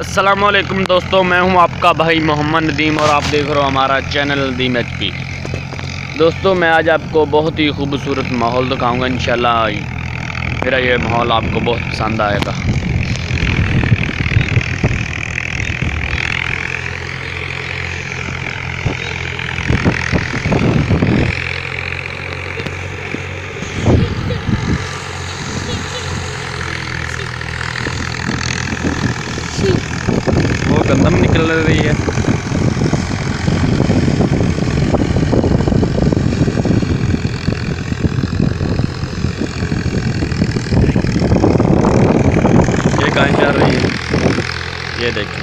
अस्सलाम वालेकुम दोस्तों, मैं हूं आपका भाई मोहम्मद नदीम और आप देख रहे हो हमारा चैनल nadeemhp। दोस्तों मैं आज आपको बहुत ही खूबसूरत माहौल दिखाऊंगा। इंशाल्लाह मेरा ये माहौल आपको बहुत पसंद आएगा। वो गंदम निकल रही है। ये गाय जा रही है, ये देखें।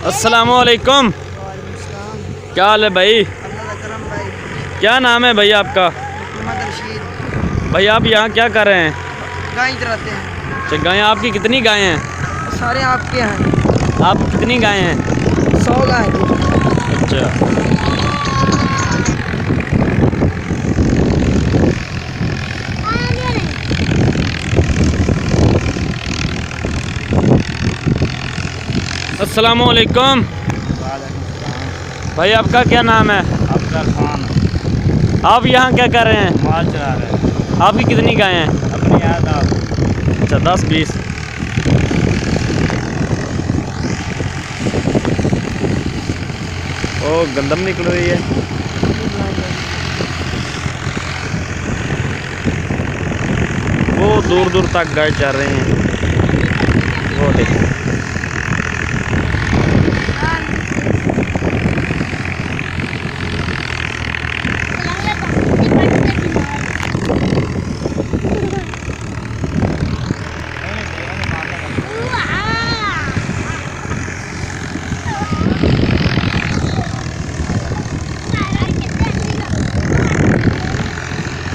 अस्सलाम वालेकुम, क्या हाल है भाई? क्या नाम है भाई आपका? भाई आप यहाँ क्या कर रहे हैं? गाय चराते हैं। अच्छा, गाय आपकी कितनी गायें हैं? सारे आपके हैं। आप कितनी गायें हैं? 100 गाय। अच्छा, अस्सलाम वालेकुम भाई, आपका क्या नाम है? आप यहाँ क्या कर रहे हैं? माल चला रहे हैं। आपकी कितनी गायें हैं? अपनी याद आप। अच्छा, 10-20। ओ गंदम निकल रही है। वो दूर दूर तक गाय चल रही हैं। वो देखो,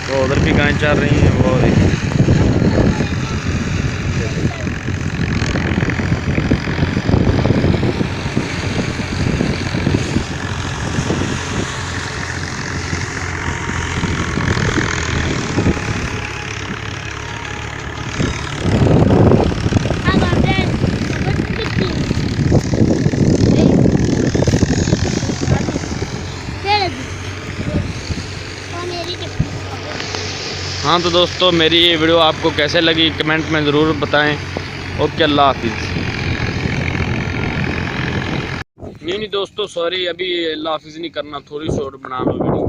वो उधर भी गाय चल रही हैं। वो देखो, हाँ तो दोस्तों मेरी ये वीडियो आपको कैसे लगी कमेंट में ज़रूर बताएं। ओके, अल्लाह हाफिज़। नहीं दोस्तों, सॉरी, अभी अल्लाह हाफिज़ नहीं करना, थोड़ी शॉर्ट बना लो वीडियो।